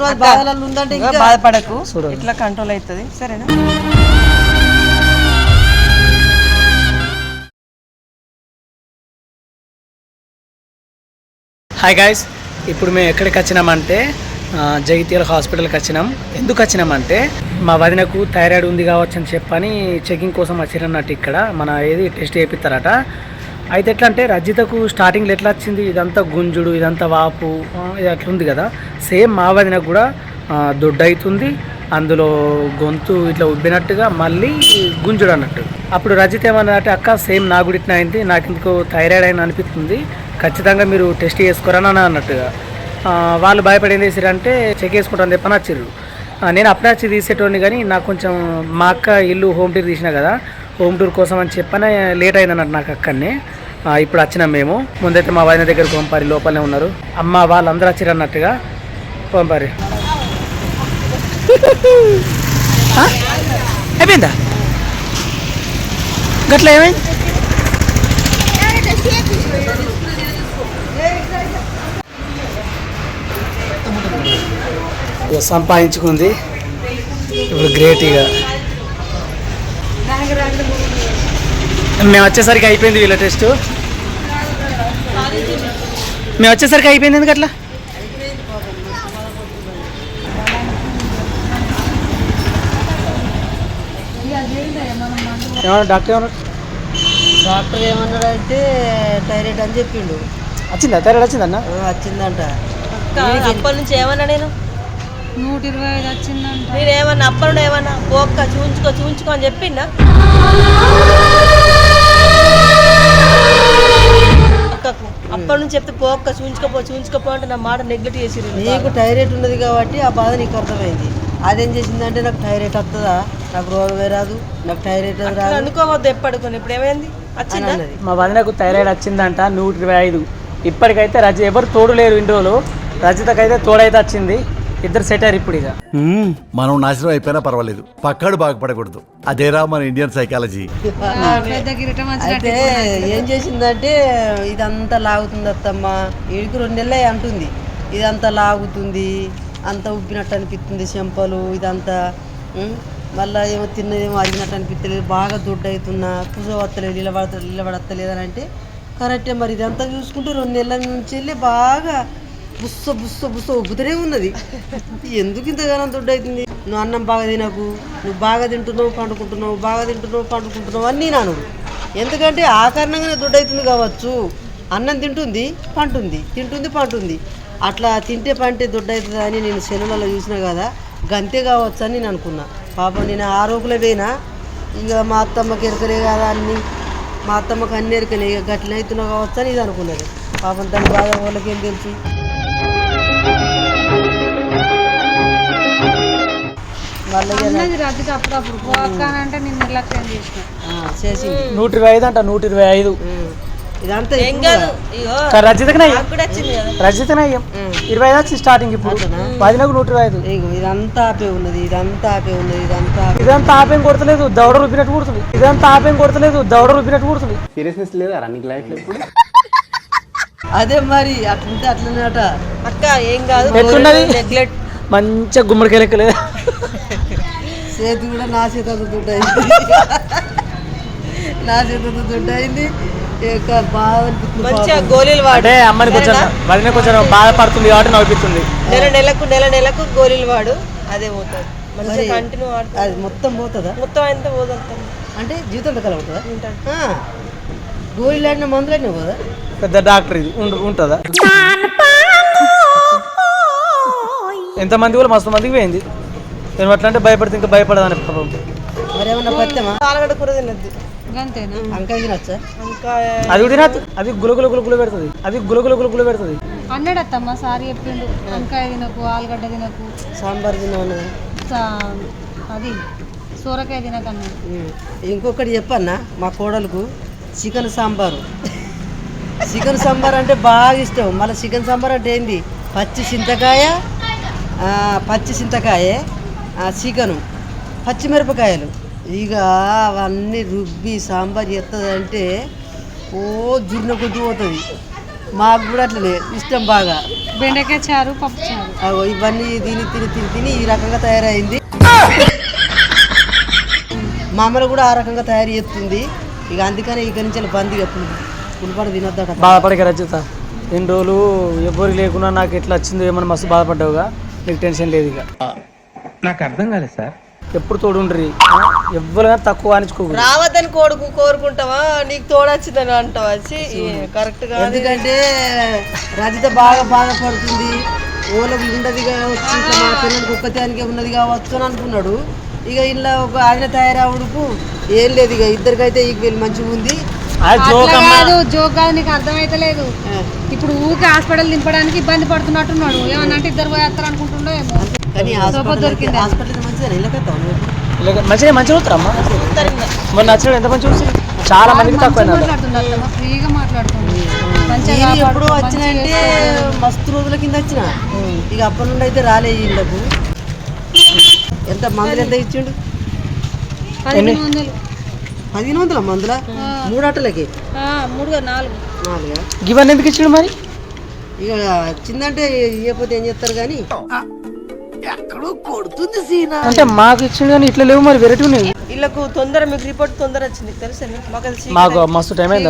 బాధపడకు, ఇట్లా కంట్రోల్ అవుతుంది. సరేనా? హాయ్ గాయ్స్, ఇప్పుడు మేము ఎక్కడికి వచ్చినామంటే జగిత్యాల హాస్పిటల్కి వచ్చినాం. ఎందుకు వచ్చినామంటే మా వదినకు థైరాయిడ్ ఉంది కావచ్చు అని చెప్పని చెకింగ్ కోసం వచ్చిరన్నట్టు. ఇక్కడ మన ఏది టెస్ట్ చేపిస్తారట. అయితే ఎట్లా అంటే రజితకు స్టార్టింగ్లో ఎట్లా వచ్చింది, ఇదంతా గుంజుడు, ఇదంతా వాపు, ఇది అట్లా ఉంది కదా. సేమ్ మా వదినకు కూడా దొడ్డు అవుతుంది, అందులో గొంతు ఇట్లా ఉబ్బినట్టుగా మళ్ళీ గుంజుడు అన్నట్టు. అప్పుడు రజిత ఏమన్నట్టు, అక్క సేమ్ నాకు కూడా ఇట్లా అయింది, నాకు ఇందుకు థైరాయిడ్ అయిన అనిపిస్తుంది, ఖచ్చితంగా మీరు టెస్ట్ చేసుకోరని అన్నట్టుగా. వాళ్ళు భయపడి ఏం చేసారంటే చెక్ చేసుకుంటాను చెప్పని వచ్చిర్రు. నేను అప్పుడే వచ్చి తీసేటోని, కానీ నాకు కొంచెం మా అక్క ఇల్లు హోమ్ టూర్ తీసినా కదా, హోమ్ టూర్ కోసం అని చెప్పని లేట్ అయింది అన్నట్టు నాకు అక్కడనే. ఇప్పుడు వచ్చినాం మేము. ముందైతే మా వదిన దగ్గర పంపారి, లోపలనే ఉన్నారు. అమ్మ వాళ్ళందరూ వచ్చిర్రు అన్నట్టుగా. పంపారి అయిపోయిందా? గట్లా ఏమైంది? సంపాదించుకుంది ఇప్పుడు గ్రేట్. ఇక మేము వచ్చేసరికి అయిపోయింది వీళ్ళ టెస్ట్. మేము వచ్చేసరికి అయిపోయింది. ఎందుకు అట్లా? ఏమన్నా డాక్టర్ ఏమన్నాడంటే థైరాయిడ్ అని చెప్పిండు. వచ్చిందా? థైరాయిడ్ వచ్చిందన్న? వచ్చిందంట. అప్పటి నుంచి ఏమన్నా నేను 125 వచ్చిందంట. నేనేమన్నా అప్పటి నుండి ఏమన్నా పోక్క చూంచుకో అని చెప్పిండా? అప్పటి నుంచి చెప్తే పోక్క చూంచుకోపో అంటే నా మాట నెగ్లెక్ట్ చేసి. నీకు థైరాయిడ్ ఉన్నది కాబట్టి ఆ బాధ నీకు అర్థమైంది. అదేం చేసిందంటే నాకు థైరాయిడ్ వస్తుందా, నాకు రోగమే రాదు, నాకు థైరాయిడ్ రాదు అనుకోవద్దు ఎప్పటికొని. ఇప్పుడు ఏమైంది? వచ్చిందా? మా వదినకు థైరాయిడ్ వచ్చిందంట 125. ఇప్పటికైతే ఎవరు తోడు లేరు ఇన్ని రోజులు. రజితకైతే తోడైతే వచ్చింది. ఇద్దరు సెట్ అయ్యారు ఇప్పుడు. ఇక మనం నాశనం అయిపోయినా పర్వాలేదు, పక్కడు బాగుపడకూడదు. అదేరా మన ఇండియన్ సైకాలజీ. అయితే ఏం చేసిందంటే ఇదంతా లాగుతుంది అత్తమ్మ, ఈడికి 2 నెలలే అంటుంది. ఇదంతా లాగుతుంది, అంత ఉబ్బినట్టు అనిపిస్తుంది, చెంపలు ఇదంతా. మళ్ళీ ఏమో తిన్నదేమో అరిగినట్టు అనిపించలేదు, బాగా దొడ్డు అవుతున్నా, కూర్చోవత్తలేదు, నిలబడత్తలేదు అని అంటే కరెక్టే. మరి ఇదంతా చూసుకుంటే 2 నెలల నుంచి వెళ్ళి బాగా బుస్స ఉబ్బుతూనే ఉన్నది. ఎందుకు ఇంతగానో దొడ్డు అవుతుంది? నువ్వు అన్నం బాగా తినకు, నువ్వు బాగా తింటున్నావు పండుకుంటున్నావు అని నేను అను. ఎందుకంటే ఆ కారణంగానే దొడ్డు అవుతుంది కావచ్చు. అన్నం తింటుంది పంటుంది, అట్లా తింటే పంటే దొడ్డు అవుతుంది అని నేను సెలవులలో చూసినా కదా, గంతే కావచ్చు అని నేను అనుకున్నా. పాపం నేను ఆరోగ్యలో పోయినా, ఇక మా అత్తమ్మకి ఎరకలే కదా అన్నీ, మా అత్తమ్మకి అన్ని ఎరకలే, ఇక గట్ల అవుతున్నావు కావచ్చు అని ఇది అనుకున్నది. పాపం దాని బాధ వాళ్ళకేం తెలుసు. చేసి 125 అంట. 125 ఇదంతా రజితనే 25 వచ్చింది స్టార్టింగ్. ఇప్పుడు 10కు 125. ఇదంతా ఆపే ఉన్నది, ఇదంతా ఆపేం కొడతలేదు, దౌడ రుబ్బినట్టు కూడుతుంది. సీరియస్నెస్ లేదా రన్నింగ్ లైఫ్ ఇప్పుడు? అదే మరి అట్లుంటే అట్లనే అట. అక్క ఏం కాదు, ఎట్లున్నది? మంచిగా గుమ్మడికాయ లెక్క లేదా? చేతి కూడా నా చేతి దుడ్డైంది, మంచిగా గోళీలు వాడు. అమ్మని కొంచెం బాధపడుతుంది కాబట్టి నవ్వుతుంది. నెలకు గోళీలు వాడు, అదే పోతుంది. మంచిగా కంటిన్యూ వాడుతుంది. అది మొత్తం పోతుందా? మొత్తం అంతా పోతుంది అంటే జీవితం కలుగుతుందా? గోళీలు ఆడిన మందులు ఆడినా పోదా? పెద్ద డాక్టర్ ఇది ఉంటుందా? ఎంతమంది కూడా మస్తు మందికి పోయింది. నేను అట్లా అంటే భయపడితే ఇంకా భయపడదని. మరి ఏమన్నా పత్తమా? ఆలుగడ్డ కూర తినద్దు, వంకాయ తినచ్చా? అది తినద్దు, అది గులగుల పెడుతుంది. అన్నాడత్తమ్మ సారీ చెప్పిండు, వంకాయ తినకు, ఆలుగడ్డ తినకు, సాంబార్ తినవన్నది, అది సోరకాయ తినకన్నా. ఇంకొకటి చెప్పన్నా, మా కోడలకు చికెన్ సాంబార్ అంటే బాగా ఇష్టం. మళ్ళీ చికెన్ సాంబార్ అంటే ఏంది? పచ్చి చింతకాయ, చికెను, పచ్చిమిరపకాయలు, ఇక అవన్నీ రుబ్బి సాంబార్ చేస్తుందంటే ఓ జీర్ణ కొద్ది పోతుంది. మాకు కూడా అట్లనే ఇష్టం బాగా. బెండకాయ చారు, పప్పు చారు. అగో ఇవన్నీ తిని తిని తిని తిని ఈ రకంగా తయారైంది. మా అమ్మలు కూడా ఆ రకంగా తయారు చేస్తుంది. ఇక అందుకనే ఇక నుంచి బంద్ పులిపాటు తినొద్దట. బాధపడక రచిత, ఎన్ని రోజులు ఎవరు లేకున్నా నాకు ఎట్లా వచ్చిందో ఏమన్నా మస్తు బాధపడ్డావుగా, నీకు టెన్షన్ లేదు ఇక. నాకు అర్థం కాలేదు సార్. ఎప్పుడు తోడుండ్రి, ఎవ్వరు తక్కువ అనిచుకోకూడదు. రావద్దని కోరుకుంటావా, నీకు తోడొచ్చిందని అంటావా? కరెక్ట్ గా. ఎందుకంటే రజిత బాగా బాధపడుతుంది. ఓలకు ఉండదు కావచ్చు, ఇట్లా మా పిల్లలకి ఒక్కతానికే ఉన్నది కావచ్చు అని అనుకున్నాడు. ఇక ఇలా ఒక ఆయన తయారవుడుకు ఏం లేదు. ఇక ఇద్దరికైతే ఈక్వల్ మంచిగా ఉంది. జోక్ కాదు, నీకు అర్థమైతలేదు. ఇప్పుడు ఊరికి హాస్పిటల్ దింపడానికి ఇబ్బంది పడుతున్నట్టున్నాడు. ఏమన్నా అంటే ఇద్దరు పోయేస్తారు అనుకుంటుండో ఏమో. కానీ హాస్పిటల్ మంచిగా మంచిగా మంచిగా అవుతారమ్మా. మొన్న నచ్చడం ఎంత మంచిగా వస్తుంది, చాలా మందికి తక్కువ. ఫ్రీగా మాట్లాడుతుంది. ఎప్పుడు వచ్చినంటే మస్తు రోజుల కింద వచ్చిన. ఇక అప్పటి నుండి అయితే రాలే ఇళ్ళకు. ఎంత మందులు ఎంత ఇచ్చిండు? 1500. 1500 మందుల 3 అట్టలకి 4. ఇవన్నీ ఎందుకు ఇచ్చిండు మరి? ఇక చిన్నంటే ఇవ్వకపోతే ఏం చేస్తారు కానీ ఎక్కడో కొడుతుంది సీనా. అంటే మాకు ఇచ్చిండు కానీ ఇట్లా లేవు మరి, వెరైటీ ఉన్నాయి. వీళ్ళకు తొందర మీకు రిపోర్ట్ తొందర వచ్చింది తెలుసా? మాకు మస్తు టైం అయింది.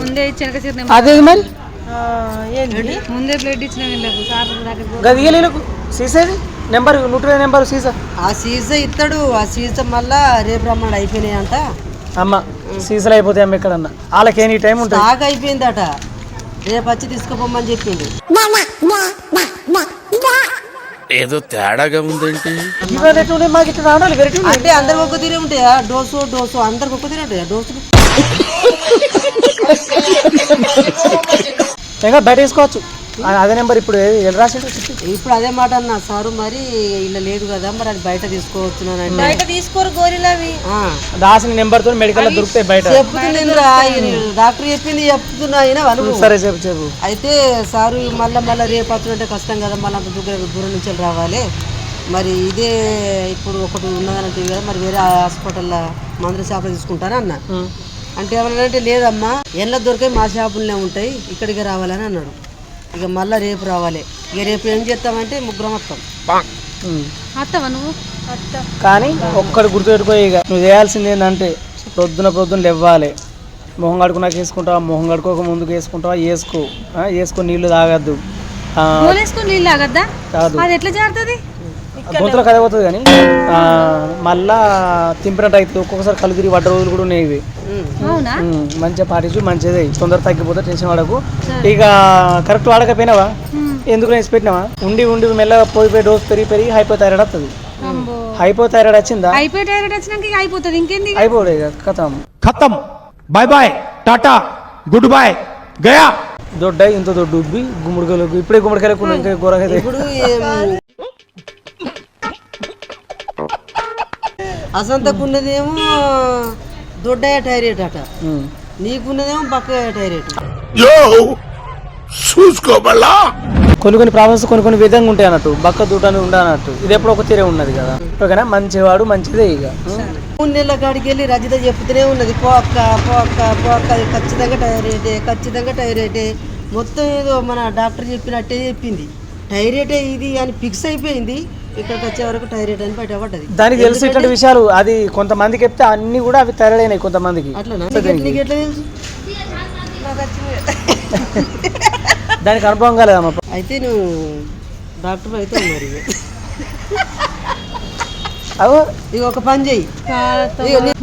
ముందే ఇచ్చిన అదే మరి ముందే బ్లడ్ ఇచ్చిన వీళ్ళకు సార్ గదిగేలకు సీసేది నెంబర్ 120 నెంబర్ సీసా. ఆ సీసా ఇస్తాడు. ఆ సీసా మళ్ళా రేపు రమ్మని అయిపోయినాయి అంట. అమ్మ సీసాలు అయిపోతాయి అమ్మ ఎక్కడన్నా, వాళ్ళకి ఎనీ టైం ఉంటుంది. స్టాక్ అయిపోయిందట, రేపు వచ్చి తీసుకుపోమని చెప్పిండు. ఏదో తేడాగా ఉందేంటి? మాకు ఇట్లా రావాలి వెరైటీ. అంటే అందరికి ఒక్క తీరే ఉంటాయా? డోసు అందరికి ఒక్క తీరే ఉంటాయా డోసులు? ఇంకా బయట వేసుకోవచ్చు. అదే నెంబర్ ఇప్పుడు రాసిండు. ఇప్పుడు అదే మాట అన్న సారు. మరి ఇలా లేదు కదా, మరి అది బయట తీసుకోవచ్చు. బయట తీసుకోరు గోరీలు అవి. రాసిన నెంబర్ తో మెడికల్ దొరుకుతాయి బయట. చెప్తుందిరా డాక్టర్ చెప్పింది చెప్తున్నా. సరే చెప్పు. అయితే సారు మళ్ళా రేపు వచ్చినట్టే కష్టం కదా, మళ్ళీ అంత దూరం నుంచి రావాలి. మరి ఇదే ఇప్పుడు ఒకటి ఉన్నదంటే కదా, మరి వేరే హాస్పిటల్లో మందుల షాప్లో తీసుకుంటాను అన్న. అంటే ఏమన్నాడంటే లేదమ్మా, ఎన్న దొరికాయి మా షాపులనే ఉంటాయి, ఇక్కడికి రావాలని అన్నాడు. ఇక మళ్ళీ రేపు రావాలి. ఇక రేపు ఏం చేస్తామంటే ముగ్గురం వస్తాం. అత్తవా నువ్వు? కానీ ఒక్కడు గుర్తుపెట్టుకో, ఇక నువ్వు చేయాల్సింది ఏంటంటే పొద్దున లేవ్వాలి. మొహం కడుకున్నాక వేసుకుంటావా, మొహం కడుకోక ముందుకు వేసుకుంటావా, వేసుకో నీళ్లు తాగద్దు. నీళ్ళు తాగద్దా? కాదు, అది ఎట్లా చేరుతుంది? గొంతులో కదే పోతుంది. కానీ మళ్ళా తింపినట్టు అయితే ఒక్కొక్కసారి కళ్ళు తిరిగి పడ్డ రోజులు కూడా ఉన్నాయి. ఇవి మంచిగా పాటించు, మంచిది తొందర తగ్గిపోతే టెన్షన్ వాడకు. ఇక కరెక్ట్ వాడకపోయినావా, ఎందుకు వేసి పెట్టినావా, ఉండి మెల్లగా పోయి డోస్ పెరిగి హైపోథైరాయిడ్ వస్తుంది. హైపోథైరాయిడ్ వచ్చిందా? హైపోథైరాయిడ్ వచ్చినాక అయిపోతుంది. ఇంకేంది? అయిపోలే ఖతం. Bye bye, tata, good boy, గయా. దొడ్డ ఇంత దొడ్డు ఉబ్బి గుమ్మడికాయలకు ఇప్పుడే గుమ్మడికాయలకు ఇంకా కూరగా. ఇప్పుడు అసంతకున్నదేమో దొడ్డయ్య టైరేట్ అట, నీకున్నదేమో బక్కయ్య టైరేట్. కొన్ని ప్రాబ్లమ్స్ కొన్ని విధంగా ఉంటాయి అన్నట్టు, బక్క దూటాన్ని ఉండనట్టు. ఇది ఎప్పుడు ఒక తీరే ఉన్నది కదా. ఓకేనా, మంచివాడు మంచిదే. ఇక 3 నెలల కాడికి వెళ్ళి రజిత చెప్తూనే ఉన్నది, పోక్క ఖచ్చితంగా టైరేటే. మొత్తం ఏదో మన డాక్టర్ చెప్పినట్టే చెప్పింది. టైరేటే ఇది అని ఫిక్స్ అయిపోయింది. ఇక్కడికి వచ్చే వరకు టైరేట్ అని బయటపడ్డది. దానికి తెలిసి ఇట్లాంటి విషయాలు అది కొంతమందికి చెప్తే అన్ని కూడా అవి తరడైనాయి కొంతమందికి. అట్లా నీకు ఎట్లా తెలుసు? దానికి అనుభవం కాలేదమ్మా. అయితే నువ్వు డాక్టర్ అయితే ఉన్నారు. ఇక ఒక పని చెయ్యి,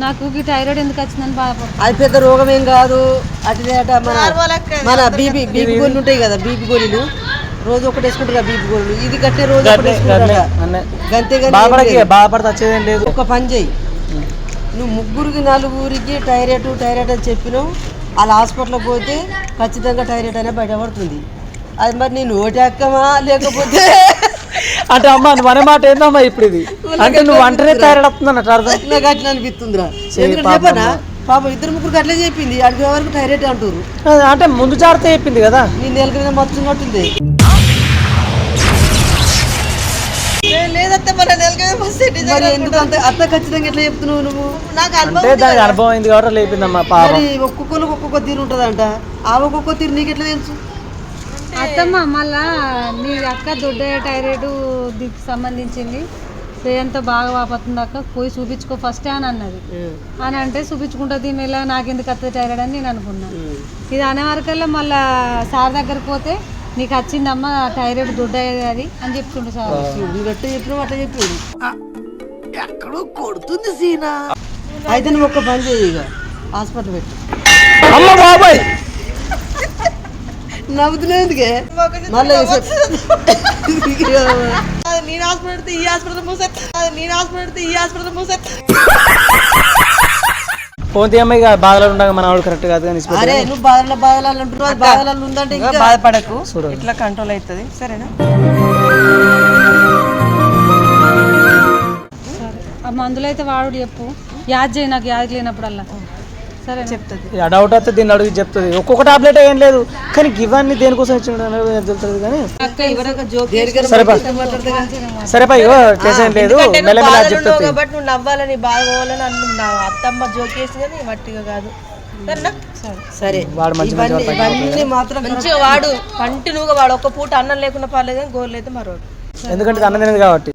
నాకు థైరాయిడ్ ఎందుకు వచ్చిందని బాధపడు. అది పెద్ద రోగం ఏం కాదు. అటుదే అట మన బీపీ గోళీలు ఉంటాయి కదా, బీపీ గోళీలు రోజు ఒకటి వేసుకుంటారు కదా బీపీ గోళీలు. ఇది కట్టే రోజు బాధపడతా లేదు. ఒక పని చెయ్యి, నువ్వు 3-4 టైరాయిడ్ అని చెప్పినావు. వాళ్ళ హాస్పిటల్కి పోతే ఖచ్చితంగా టైరాయిడ్ అనే బయటపడుతుంది. అది మరి నేను నోటి అక్కమా లేకపోతే అంటే అమ్మ నువ్వు అనే మాట ఏందమ్మా ఇప్పుడు? ఇది అంటే నువ్వు అంటేనే థైరాయిడ్ వస్తుంది అన్నట్టు అర్థం. నాకు అట్లా అనిపిస్తుందిరా. చెప్పనా పాపం 2-3 అట్లే చెప్పింది. అడిగే వరకు టైరాయిడ్ అంటారు. అంటే ముందు జాగ్రత్త చెప్పింది కదా. నీ నెల మీద మొత్తం కట్టింది. ఎందుకంటే అత్త ఖచ్చితంగా ఎట్లా చెప్తున్నావు నువ్వు? నాకు దానికి అనుభవం అయింది కాబట్టి లేపిందమ్మా. మరి ఒక్కొక్కరికి ఒక్కొక్క తీరు ఉంటుందంట. ఆ ఒక్కొక్క తీరు నీకు ఎట్లా తెలుసు? అత్తమ్మ మళ్ళా నీ అక్క దొడ్డ థైరాయిడ్ సంబంధించింది పేయంతో బాగా వాపోతుంది అక్క పోయి చూపించుకో ఫస్ట్ అని అన్నది. అని అంటే చూపించుకుంటుంది మెల్ల నాకెందుకు వస్తుంది థైరాయిడ్ అని నేను అనుకున్నాను. ఇది అనే వరకల్లా మళ్ళా సార్ దగ్గరికి పోతే నీకు వచ్చిందమ్మా థైరాయిడ్ దొడ్డ అది అని చెప్తుండే సార్. నువ్వు ఎట్లా చెప్పినావు అట్లా చెప్పిండు. ఎక్కడో కొడుతుంది సీనా. అయితే నువ్వు ఒక్క పని చేయి, ఇక హాస్పిటల్ పెట్టు. అమ్మ బాబాయ్ నవ్వుతున్నందుకే మళ్ళీ నేను హాస్పిటల్ పెడితే ఈ హాస్పిటల్ మూసేస్తా. పోతే అమ్మాయి ఇక బాధలు ఉండగా మన వాడు కరెక్ట్ కాదు కానీ అరే నువ్వు బాధలు అంటున్నావు, బాధలు ఉందంటే ఇంకా బాధపడకు, ఇట్లా కంట్రోల్ అవుతుంది సరేనా. ఆ మందులు అయితే వాడు చెప్పు, యాద్ చేయి నాకు యాద్ లేనప్పుడల్లా సరే చెప్తుంది. డౌట్ వస్తే దీన్ని అడిగి చెప్తుంది. ఒక్కొక్క టాబ్లెట్ ఏం లేదు కానీ ఇవన్నీ దేనికోసం ఇచ్చిండు తెలుస్తుంది కానీ సరేపా ఇగో టెన్షన్ లేదు మెల్లమెల్ల చెప్తుంది. కాబట్టి నువ్వు నవ్వాలని బాధ పోవాలని అనుకున్నావు. అత్తమ్మ జోకేసి కానీ మట్టిగా కాదు సరేనా. సరే వాడు మంచి ఇవన్నీ మాత్రం మంచిగా వాడు కంటిన్యూగా వాడు ఒక్క పూట అన్నం లేకుండా పర్లేదు కానీ గోళ్ళు అయితే మరోడు. ఎందుకంటే అన్నం తినేది కాబట్టి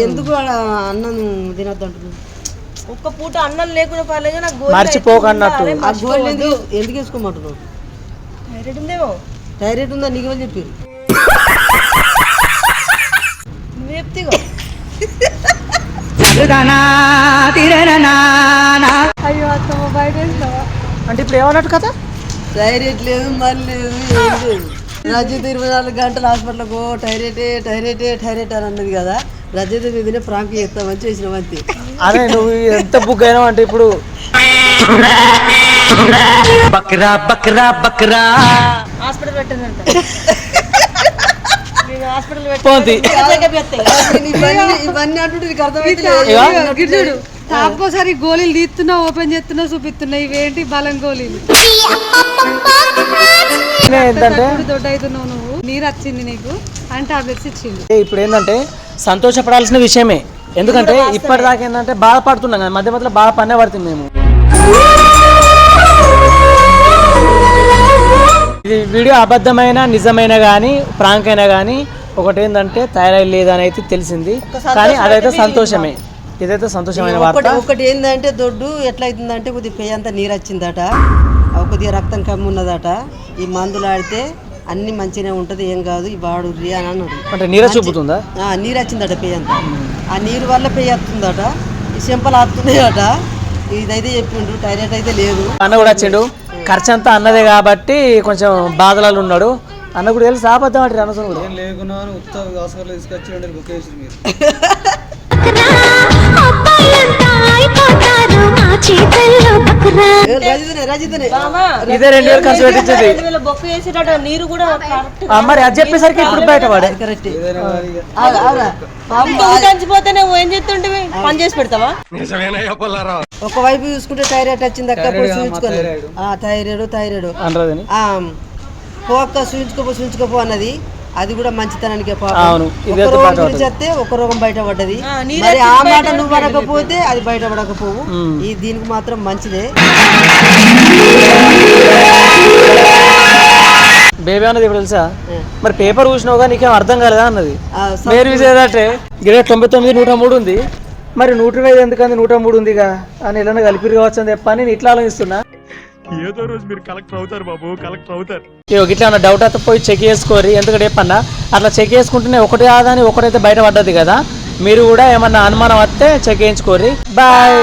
ఎందుకు అన్నం తినద్దు అంటున్నావు? ఒక్క పూట అన్నం లేకుండా పర్లేదు కానీ నాకు గోళ్ళు మర్చిపోకన్నట్టు. ఆ గోల్డ్ ఎందుకు వేసుకోమంటున్నావు? థైరాయిడ్ ఉందేమో. థైరాయిడ్ ఉందా నీకు ఎవరు చెప్పారు? నువ్వు చెప్తేగో అయ్యో అత్తమ్మ బయట వేస్తావా? అంటే ఇప్పుడు ఏమన్నట్టు కదా థైరాయిడ్ లేదు మళ్ళీ లేదు ఏం లేదు. రజిత 24 గంటలు హాస్పిటల్కు థైరాయిడ్ అని అన్నది కదా. రజిత మీదనే ప్రాంక్ చేస్తామని చేసినాం అంతే. అదే నువ్వు ఎంత బుక్ అయినావు అంటే ఇప్పుడు హాస్పిటల్ పెట్టిందంట. హాస్పిటల్ పోంది ఇవన్నీ అంటుంటే నీకు అర్థమైతే గిడ్జుడు తాపకోసారి గోళీలు తీస్తున్నావు, ఓపెన్ చేస్తున్నావు, చూపిస్తున్నావు. ఇవేంటి బలం గోళీలు? ఏంటంటే దొడ్డ అవుతున్నావు నువ్వు, నీరు వచ్చింది నీకు అని టాబ్లెట్స్ ఇచ్చింది. ఇప్పుడు ఏంటంటే సంతోషపడాల్సిన విషయమే. ఎందుకంటే ఇప్పటిదాకా ఏంటంటే బాధపడుతున్నాం కదా, మధ్య మధ్యలో బాగా పన్నే పడుతుంది మేము. ఇది వీడియో అబద్ధమైన నిజమైన కానీ ప్రాంక్ అయినా కానీ ఒకటి ఏంటంటే థైరాయిడ్ లేదని అయితే తెలిసింది. కానీ అదైతే సంతోషమే, ఇదైతే సంతోషమైన వార్త. ఒకటి ఏంటంటే దొడ్డు ఎట్లా అవుతుందంటే కొద్దిగా పెయ్యి అంతా నీరు వచ్చిందట, కొద్దిగా రక్తం కమ్మి ఉన్నదట. ఈ మందులు ఆడితే అన్ని మంచిగానే ఉంటది, ఏం కాదు ఈ వాడు అని అన్నాడు. అంటే నీరు చూపుతుందా? నీరు వచ్చిందట పెయ్యి అంతా. ఆ నీరు వల్ల పెయ్యి వస్తుందట, ఈ చెంపలు వస్తున్నాయట. ఇదైతే చెప్పిండు, థైరాయిడ్ అయితే లేదు. అన్న కూడా వచ్చిండు, ఖర్చు అంతా అన్నదే కాబట్టి కొంచెం బాధలలో ఉన్నాడు. అన్న కూడా తెలిసి ఆపద్దాం అంటే అనవసరం కూడా ఇదే 2000 ఖర్చు పెట్టించింది. బొక్క చేసేట నీరు కూడా మరి అది చెప్పేసరికి ఇప్పుడు బయట పడే కరెక్ట్. చచ్చిపోతేనే ఏం చేస్తుంటే పని చేసి పెడతావా? ఒకవైపు చూసుకుంటే థైరాయిడ్ వచ్చింది అక్క, చూపించుకోండి. థైరాయిడ్ అనరాదని పోక్క చూపించుకోపో అన్నది. అది కూడా మంచితనానికి చెప్తే ఒక రోగం బయటపడ్డది. మరి ఆ మాట నువ్వు పడకపోతే అది బయటపడకపోవు. ఈ దీనికి మాత్రం మంచిదే. బేబీ అన్నది ఇప్పుడు తెలుసా? మరి పేపర్ చూసినావుగా నీకేం అర్థం కాలేదా అన్నది. మీరు విజయదంటే గిడ 99 103 ఉంది, మరి 125 ఎందుకంది 103 ఉందిగా అని ఇలా కలిపి కావచ్చు అని చెప్పని నేను ఇట్లా ఆలోచిస్తున్నా. ఏదో రోజు మీరు కలెక్టర్ అవుతారు బాబు, కలెక్టర్ అవుతారు. ఇట్లా ఏమన్నా డౌట్ అయితే పోయి చెక్ చేసుకోరి. ఎందుకంటే చెప్పన్నా అట్లా చెక్ చేసుకుంటేనే ఒకటి కాదని ఒకటైతే బయటపడ్డది కదా. మీరు కూడా ఏమన్నా అనుమానం వస్తే చెక్ చేయించుకోరి. బాయ్.